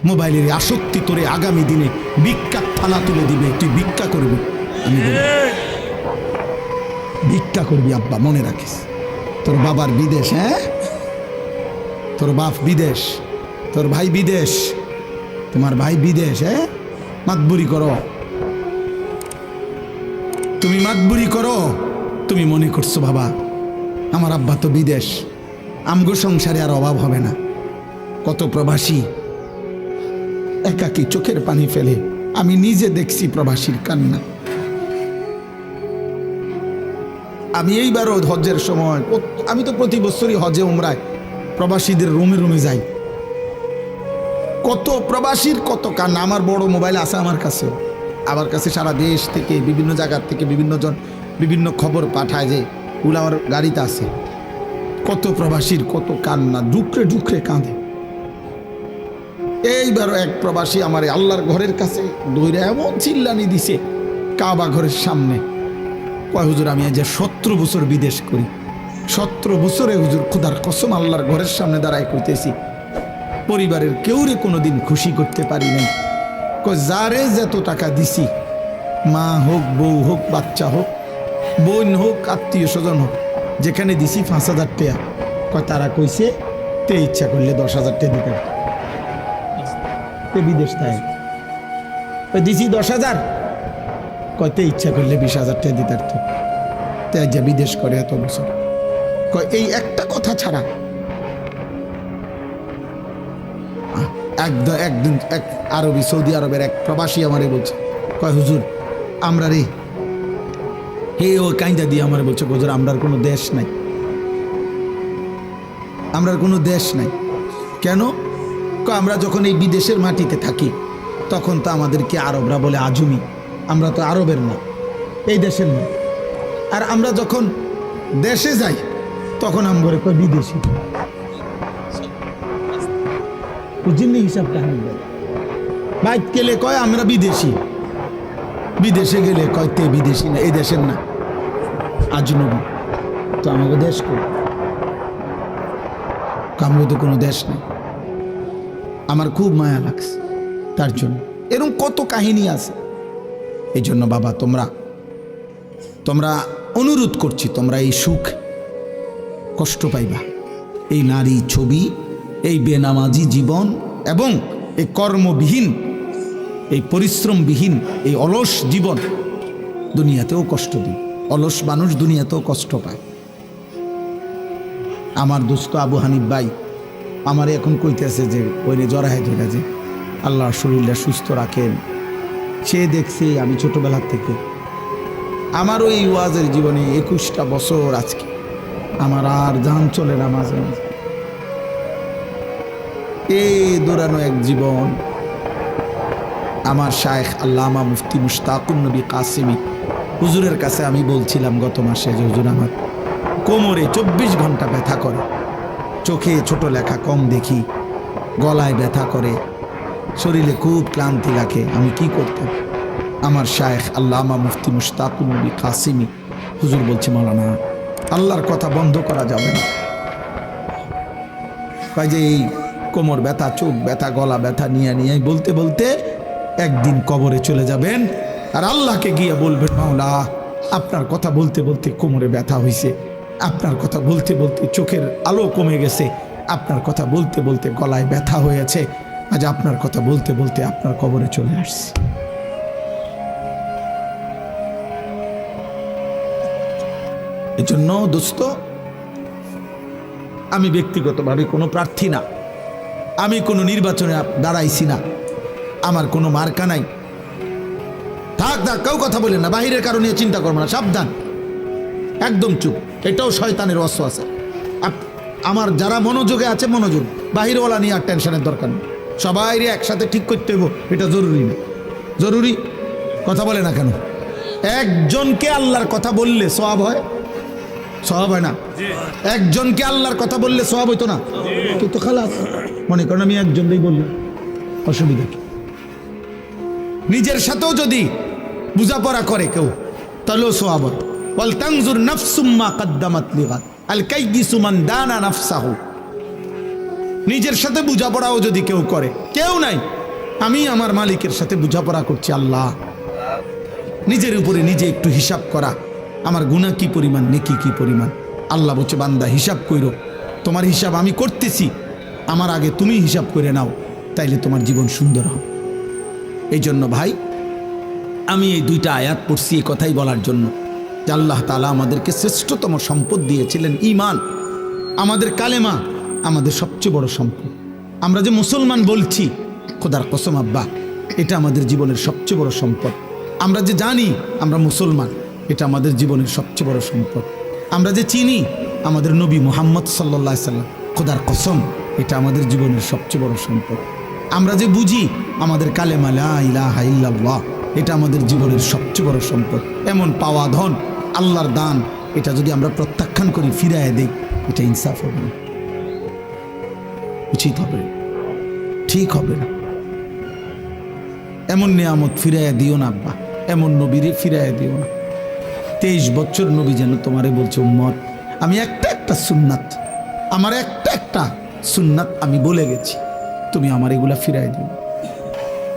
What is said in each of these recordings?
মোবাইলের আসক্তি তোরে আগামী দিনে ভিক্ষার থালা তুলে দিবে, তুই ভিক্ষা করবি। আমি বলি, ভিক্ষা করবি আব্বা, মনে রাখিস। তোর বাবার বিদেশ, হ্যাঁ, তোর বাপ বিদেশ, তোর ভাই বিদেশ, তোমার ভাই বিদেশ, হ্যাঁ, মাতবুরি করো, তুমি মাতবুরি করো। তুমি মনে করছো বাবা আমার আব্বা তো বিদেশ, আমগো সংসারে আর অভাব হবে না। কত প্রবাসী একাকী চোখের পানি ফেলে, আমি নিজে দেখছি প্রবাসীর কান্না। আমি এইবারও হজের সময়, আমি তো প্রতি বছরই হজে উমরায় প্রবাসীদের রুমে রুমে যাই, কত প্রবাসীর কত কান্না। আমার বড় মোবাইল আছে আমার কাছে সারা দেশ থেকে বিভিন্ন জায়গার থেকে বিভিন্ন জন বিভিন্ন খবর পাঠায়, যে ওগুলো আমার গাড়িতে আছে। কত প্রবাসীর কত কান্না, ডুকরে ডুকরে কাঁদে। এইবারও এক প্রবাসী আমার আল্লাহর ঘরের কাছে দৌড়ে এমন চিল্লানি দিছে কাবা ঘরের সামনে, কয় হুজুর আমি যে 17 বছর বিদেশ করি, 17 বছরে হুজুর খুদার কসম আল্লাহর ঘরের সামনে দাঁড়ায় কইতেছি পরিবারের কেউরে কোনোদিন খুশি করতে পারি নাই। যারে যত টাকা দিছি, মা হোক, বউ হোক, বাচ্চা হোক, বোন হোক, আত্মীয় স্বজন হোক, যেখানে দিছি 5,000 টাকা, কয় তারা কইছে তে ইচ্ছা করলে 10,000 টাকা দিতে, বিদেশ তাই দিছি 10,000, কয়তে ইচ্ছা করলে 20,000 টাকা দিতে, তাই যে বিদেশ করে এত বছর। কয় এই একটা কথা ছাড়া। একদিন এক আরবি, সৌদি আরবের এক প্রবাসী আমারে বলছে, কয় হুজুর আমরা রে, হে ও কাইন্দা দিয়ে আমারে বলছে, হুজুর আমরার কোনো দেশ নাই, আমরার কোনো দেশ নাই। কেন? আমরা যখন এই বিদেশের মাটিতে থাকি তখন তো আমাদেরকে আরবরা বলে আজমি, আমরা তো আরবের না, এই দেশের না। আর আমরা যখন দেশে যাই তখন আমরা কই বিদেশি, বুঝিনি হিসাবটা। বাইক গেলে কয় আমরা বিদেশি, বিদেশে গেলে কয় তে বিদেশি না, এই দেশের না, আজনবী। তো আমাকে দেশ কই? আমাকে তো কোনো দেশ নেই। আমার খুব মায়া লাগছে তার জন্য। এরকম কত কাহিনী আছে। এই জন্য বাবা তোমরা অনুরোধ করছি, তোমরা এই সুখ কষ্ট পাইবা, এই নারী ছবি, এই বেনামাজি জীবন এবং এই কর্মবিহীন, এই পরিশ্রমবিহীন, এই অলস জীবন দুনিয়াতেও কষ্ট দিই। অলস মানুষ দুনিয়াতেও কষ্ট পায়। আমার দোস্ত আবু হানিফ ভাই আমারে এখন কইতেছে যে ওইনে জরাহে ধরে, যে আল্লাহর শরীরটা সুস্থ রাখেন। সে দেখছে আমি ছোটবেলার থেকে, আমারও এই ওয়াজের জীবনে 21টা বছর আজকে, আমার আর জান চলে না মাঝে মাঝে। এই দৌড়ানো এক জীবন। আমার শায়েখ আল্লামা মুফতি মুশতাকুন নবী কাসিমি হুজুরের কাছে আমি বলছিলাম গত মাসে যে হুজুর আমার কোমরে 24 ঘন্টা ব্যথা করে, চোখে ছোট লেখা কম দেখি, গলায় ব্যথা করে, শরীরে খুব ক্লান্তি লাগে, আমি কি করতাম? আমার শায়েখ আল্লামা মুফতি মুশতাকুন নবী কাসিমি হুজুর বলছে, মাওলানা আল্লাহর কথা বন্ধ করা যাবে না। কয় যে এই কোমর ব্যথা, চোখ ব্যথা, গলা ব্যথা নিয়ে বলতে বলতে একদিন কবরে চলে যাবেন, আর আল্লাহকে গিয়ে বলবেন, মাওলা আপনার কথা বলতে বলতে কোমরে ব্যথা হয়েছে, আপনার কথা বলতে বলতে চোখের আলো কমে গেছে, আপনার কথা বলতে বলতে গলায় ব্যথা হয়েছে, আজ আপনার কথা বলতে বলতে আপনার কবরে চলে আসছে। এজন্য দোস্ত, আমি ব্যক্তিগতভাবে কোনো প্রার্থী না, আমি কোনো নির্বাচনে দাঁড়াইছি না, আমার কোনো মার্কা নাই। থাক কেউ কথা বলেন না, বাহিরের কারণে চিন্তা করবো না, সাবধান, একদম চুপ। এটাও শয়তানের ওয়াসওয়াসা। আমার যারা মনোযোগে আছে মনোযোগ, বাহিরওয়ালা নিয়ে আর টেনশনের দরকার নেই। সবাই একসাথে ঠিক করতে হইব, এটা জরুরি না। জরুরি কথা বলে না কেন? একজনকে আল্লাহর কথা বললে সওয়াব হয়, সওয়াব হয় না? একজনকে আল্লাহর কথা বললে সওয়াব হইতো না? তো খালাস, মনে করেন আমি একজনকেই বললাম, অসুবিধা কি? নিজের সাথেও যদি বুঝাপড়া করে কেউ তাহলেও সওয়াব হয়। ওয়াল তানজুর নাফসুম মা কদ্দামাত লিগাদ আল কাইয়িসু মান দানা নাফসাহু। নিজের সাথে বোঝাপড়াও যদি কেউ করে, কেউ নাই, আমি আমার মালিকের সাথে বোঝাপড়া করছি। আল্লাহ, নিজের উপরে নিজে একটু হিসাব করা, আমার গুনাহ কি পরিমাণ, নেকি কি পরিমাণ। আল্লাহ বলছে, বান্দা হিসাব কইরো, তোমার হিসাব আমি করতেছি, আমার আগে তুমি হিসাব করে নাও, তাইলে তোমার জীবন সুন্দর হবে। এই জন্য ভাই, আমি এই দুইটা আয়াত পড়ছি এই কথাই বলার জন্য যে আল্লাহ তাআলা আমাদেরকে শ্রেষ্ঠতম সম্পদ দিয়েছিলেন ঈমান। আমাদের কালেমা আমাদের সবচেয়ে বড় সম্পদ। আমরা যে মুসলমান বলছি, খোদার কসম আব্বা, এটা আমাদের জীবনের সবচেয়ে বড় সম্পদ। আমরা যে জানি আমরা মুসলমান, এটা আমাদের জীবনের সবচেয়ে বড় সম্পদ। আমরা যে চিনি আমাদের নবী মুহাম্মদ সাল্লাল্লাহু আলাইহি সাল্লাম, খোদার কসম, এটা আমাদের জীবনের সবচেয়ে বড় সম্পদ। আমরা যে বুঝি আমাদের কালেমা লা ইলাহা ইল্লাল্লাহ, এটা আমাদের জীবনের সবচেয়ে বড় সম্পদ। এমন পাওয়া ধন, আল্লাহর দান, এটা যদি আমরা প্রত্যাখ্যান করি, ফিরায় দেই, এটা ইনসাফ হবে না, উচিত হবে, ঠিক হবে না। এমন নিয়ামত ফিরাইয়া দিও না আব্বা, এমন নবীরে ফিরাইয়া দিও না। 23 বছর নবী যেন তোমারে বলছে, উম্মত, আমি একটা সুন্নাত, আমার একটা সুন্নাত আমি বলে গেছি, তুমি আমার এগুলা ফিরাই দিও।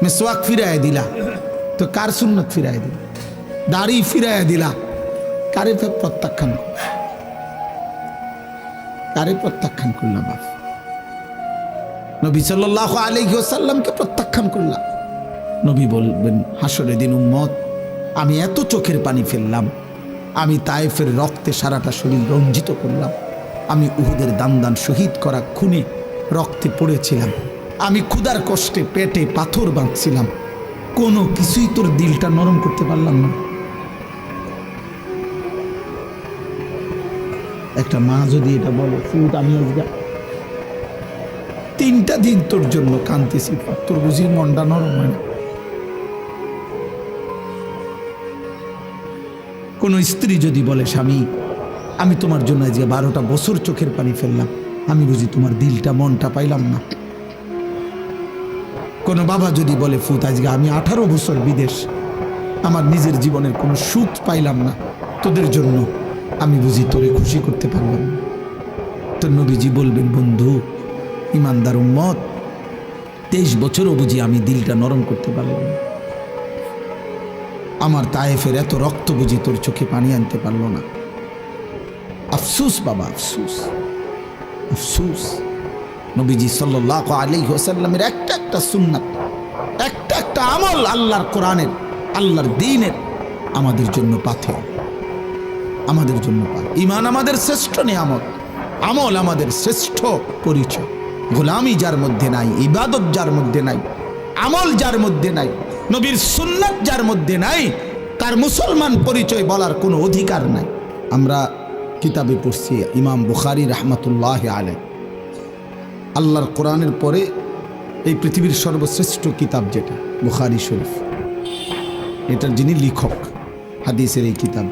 মেসওয়াক ফিরাই দিলা, তো কার সুন্নাত ফিরাই দিলা? দাড়ি ফিরাই দিলা, কারে প্রত্যাখ্যান করল? কারে প্রত্যাখ্যান করলাম? নবী সাল্লাল্লাহু আলাইহি ওয়াসাল্লামকে প্রত্যাখ্যান করলাম। নবী বলবেন হাসরের দিন, উম্মত, আমি এত চোখের পানি ফেললাম, আমি তায়েফের রক্তে সারাটা শরীর রঞ্জিত করলাম, আমি উহুদের দান শহীদ করা খুনে রক্তে পড়েছিলাম, আমি ক্ষুধার কষ্টে পেটে পাথর বাঁধছিলাম, কোনো কিছুই তোর দিলটা নরম করতে পারলাম না। একটা মা যদি এটা বলে, ফুট, আমি আজকে 3টা দিন তোর জন্য কাঁদতেছি, তোর বুঝি মনটা নরম হয় না? কোন স্ত্রী যদি বলে, স্বামী, আমি তোমার জন্য আজকে 12টা বছর চোখের পানি ফেললাম, আমি বুঝি তোমার দিলটা মনটা পাইলাম না? কোন বাবা যদি বলে, ফুত, আজকে আমি 18 বছর বিদেশ, আমার নিজের জীবনের কোনো সুখ পাইলাম না, তোদের জন্য আমি বুঝি তোরে খুশি করতে পারলাম না? তো নবীজি বলবেন, বন্ধু, ইমানদার উম্মত, 23 বছরও বুঝি আমি দিলটা নরম করতে পারলাম না। আমার তায়েফের এত রক্ত বুঝি তোর চোখে পানি আনতে পারলো না। আফসুস বাবা, আফসুস, আফসুস। নবীজি সাল্লাল্লাহু আলাইহি ওয়াসাল্লামের একটা সুন্নাত, একটা আমল, আল্লাহর কোরআনের, আল্লাহর দ্বীনের আমাদের জন্য পাথেয়, আমাদের জন্য পাথেয়। ঈমান আমাদের শ্রেষ্ঠ নিয়ামত, আমল আমাদের শ্রেষ্ঠ পরিচয়। গোলামি যার মধ্যে নাই, ইবাদত যার মধ্যে নাই, আমল যার মধ্যে নাই, নবীর সুন্নাত যার মধ্যে নাই, তার মুসলমান পরিচয় বলার কোনো অধিকার নাই। আমরা কিতাবে পড়ছি, ইমাম বুখারী রাহমাতুল্লাহি আলাইহি, আল্লাহর কোরআনের পরে এই পৃথিবীর সর্বশ্রেষ্ঠ কিতাব যেটা বুখারী শরীফ, এটার যিনি লেখক হাদিসের এই কিতাব,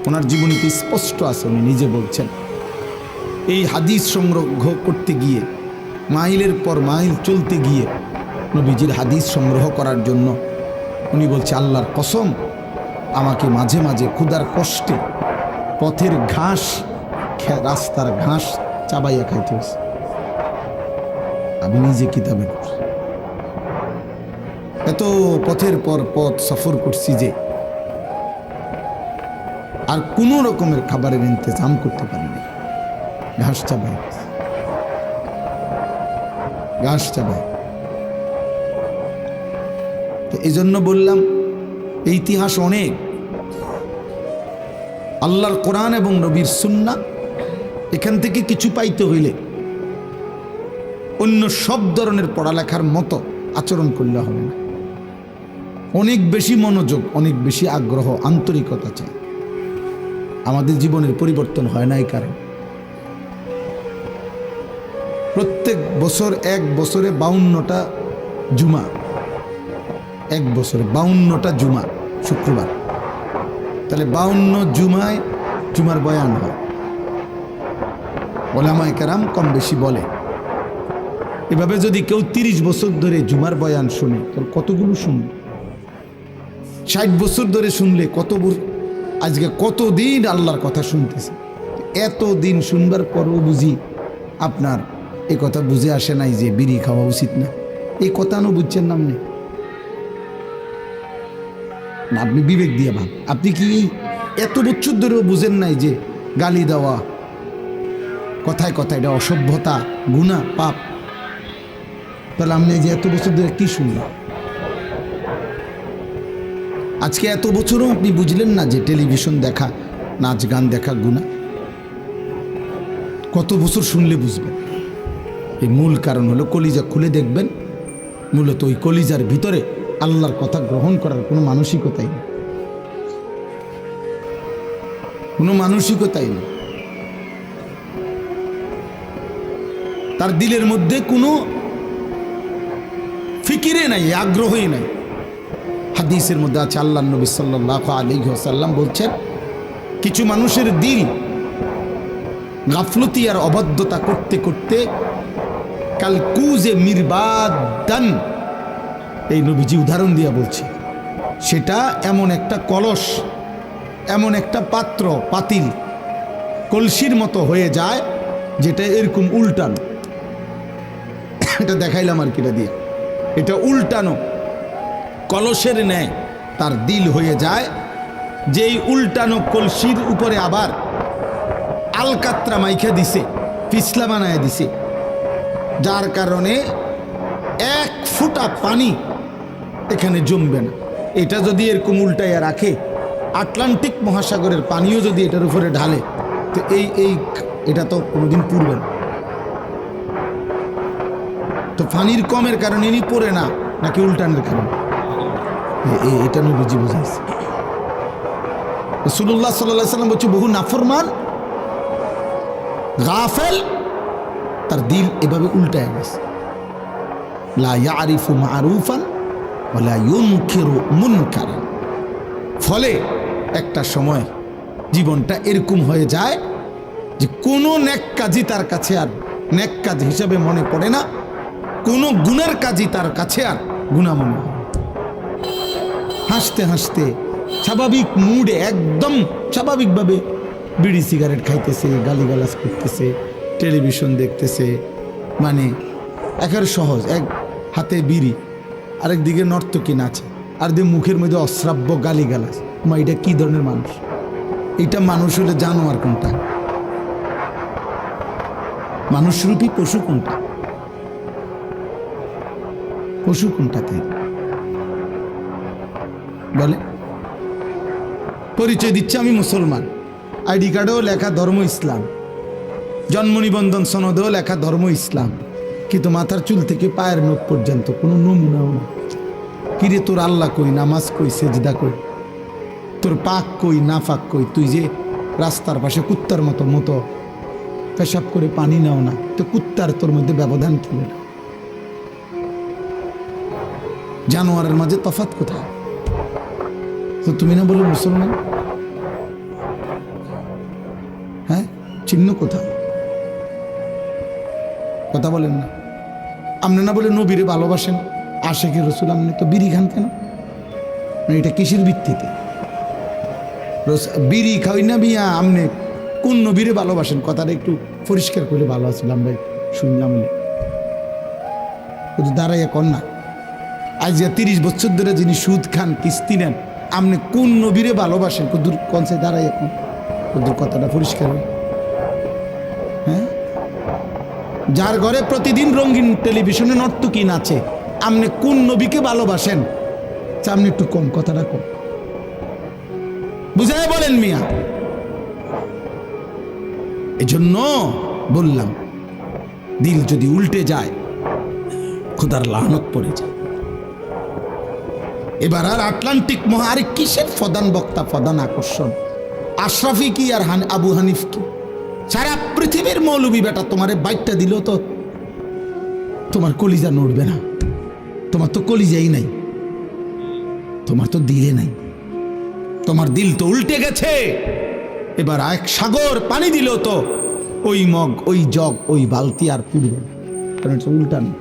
ওনার জীবনীতে স্পষ্ট আছে, উনি নিজে বলছেন, এই হাদিস সংগ্রহ করতে গিয়ে মাইলের পর মাইল চলতে গিয়ে নবীজির হাদিস সংগ্রহ করার জন্য উনি বলছে, আল্লাহর কসম, আমাকে মাঝে মাঝে ক্ষুধার কষ্টে পথের ঘাস, রাস্তার ঘাস চাবাইয়া খাইতে হয়েছে। আমি নিজে কিতাবে এত পথের পর পথ সফর করছি যে আর কোনো রকমের খাবারের ইন্তজাম করতে পারিনি, ঘাস চাবাই, ঘাস চাবাই। এই জন্য বললাম, এই ইতিহাস অনেক, আল্লাহর কোরআন এবং নবীর সুন্নাহ, এখান থেকে কিছু পাইতে হইলে অন্য সব ধরনের পড়ালেখার মতো আচরণ করলে হবে না। অনেক বেশি মনোযোগ, অনেক বেশি আগ্রহ, আন্তরিকতা চাই। আমাদের জীবনের পরিবর্তন হয় না এই কারণে। প্রত্যেক বছর, এক বছরে 52টা জুমা, এক বছরে 52টা জুমা, শুক্রবার, তাহলে 52 জুমায় জুমার বয়ান হয়। ওলামায়ে কেরাম কম বেশি বলে, এভাবে যদি কেউ 30 বছর ধরে জুমার বয়ান শুনে, তাহলে কতগুলো শুনবে? 60 বছর ধরে শুনলে আজকে কতদিন আল্লাহর কথা শুনতেছে। এত দিন শুনবার পরও বুঝি আপনার এ কথা বুঝে আসে নাই যে বিড়ি খাওয়া উচিত না, এই কথা না বুঝছেন না আপনি? না, আপনি বিবেক দিয়ে ভাব, আপনি কি এত বছর ধরেও বুঝেন নাই যে গালি দেওয়া কথায় কথায় এটা অসভ্যতা, গুনাহ, পাপ? তাহলে আপনি যে এত বছর ধরে কি শুনলেন? আজকে এত বছরও আপনি বুঝলেন না যে টেলিভিশন দেখা, নাচ গান দেখা গুনাহ? কত বছর শুনলে বুঝবেন? এই মূল কারণ হলো কলিজা খুলে দেখবেন, মূলত ওই কলিজার ভিতরে আল্লাহর কথা গ্রহণ করার কোনো মানসিকতাই নেই, কোনো মানসিকতাই নেই। তার দিলের মধ্যে কোনো ফিকিরে নাই, আগ্রহই নাই। হাদিসের মধ্যে আছে, আল্লাহর নবী সাল্লাল্লাহু আলাইহি ওয়াসাল্লাম বলছেন, কিছু মানুষের দিল গাফলতি আর অবাধ্যতা করতে করতে কাল কুজে মিরবাদান, এই নবীজি উদাহরণ দিয়া বলছে, সেটা এমন একটা কলস, এমন একটা পাত্র, পাতিল, কলসির মতো হয়ে যায় যেটা এরকম উল্টানো। এটা দেখাইলাম আর কিটা দিয়ে, এটা উল্টানো কলসের ন্যায় তার দিল হয়ে যায়, যেই উল্টানো কলসির উপরে আবার আলকাত্রা মাইখা দিছে, পিছলা বানায় দিছে, যার কারণে এক ফোঁটা পানি এখানে জমবে না। এটা যদি এরকম উল্টাইয়া রাখে, আটলান্টিক মহাসাগরের পানিও যদি এটার উপরে ঢালে, তো এটা তো কোনোদিন পুড়বে না। তো পানির কমের কারণে ইনি পড়ে না, নাকি উল্টানোর কারণে? এটা নবীজি বুঝাইছে। রাসূলুল্লাহ সাল্লাল্লাহু আলাইহি ওয়াসাল্লাম বলছে, বহু নাফরমান গাফেল তার দিল এভাবে উল্টায় গেছে। লা ইয়ারিফু মারুফান ওয়া লা ইউনকিরু মুনকারান। ফলে একটা সময় জীবনটা এরকম হয়ে যায় যে কোনো নেক কাজই তার কাছে আর নেক কাজ হিসাবে মনে পড়ে না, কোনো গুনার কাজই তার কাছে আর গুনাহ মনে হয়। হাসতে হাসতে স্বাভাবিক মুডে, একদম স্বাভাবিকভাবে বিড়ি সিগারেট খাইতেছে, গালিগালাজ করতেছে, টেলিভিশন দেখতেছে, মানে একেবারে সহজ, এক হাতে বিড়ি, আরেক দিকে নর্তকী নাচে, আর দিয়ে মুখের মধ্যে অশ্রাব্য গালিগালাজ। এটা কি ধরনের মানুষ? এটা মানুষ হলে জানোয়ার কোনটা? মানুষরূপী পশু কোনটা? পশু কোনটা? তাই বলে পরিচয় দিচ্ছে আমি মুসলমান, আইডি কার্ডেও লেখা ধর্ম ইসলাম, জন্ম নিবন্ধন সনদেও লেখা ধর্ম ইসলাম, কিন্তু মাথার চুল থেকে পায়ের নখ পর্যন্ত কোনো নমুনাও না। কিরে তোর আল্লাহ কই, নামাজ কই, সেজদা কই, তোর পাক কই, না পাক কই? তুই যে রাস্তার পাশে কুত্তার মতো পেশাব করে পানি নাও না, তো কুত্তার তোর মধ্যে ব্যবধান কি? জানোয়ারের মাঝে তফাৎ কোথায়? তো তুমি না বলে মুসলমান, হ্যাঁ, চিহ্ন কোথায়? কথা বলেন না। আপনি না বলে নবীরে ভালোবাসেন, আশিকি রাসূল, আপনি তো বিড়ি খান কেন? এটা কিসের ভিত্তিতে? বিড়ি খাই না বিয়া, আপনি কোন নবীরে ভালোবাসেন? কথাটা একটু পরিষ্কার করে ভালো আছিল, আমরা শুনলাম। দাঁড়াইয়া কর না, আজ 30 বছর ধরে যিনি সুদ খান, কিস্তি নেন, আপনি কোন নবীরে ভালোবাসেন? কদ্দুর কনসে দাঁড়াইয়া কোন কদ্দুর কথাটা পরিষ্কার। হ্যাঁ, যার ঘরে প্রতিদিন রঙিন টেলিভিশনে নর্তকী নাচে, আপনি কোন নবীকে ভালোবাসেন? আপনি একটু কম, কথাটা কম বুঝায় বলেন মিয়া। এজন্য বললাম, দিল যদি উল্টে যায়, খোদার লানত পড়ে যায়। এবার আর আটলান্টিক মহারে কিসের প্রধান বক্তা, প্রধান আকর্ষণ? আশরাফি কি আর আবু হানিফ কি? সারা পৃথিবীর মৌলবী বেটা তোমারে বাইকটা দিল তো তোমার কলিজা নড়বে না। তোমার তো কলিজাই নাই, তোমার তো দিলে নাই, তোমার দিল তো উল্টে গেছে। এবার এক সাগর পানি দিল তো ওই মগ, ওই জগ, ওই বালতি আর পুরবে, কারণ এটা উল্টানো।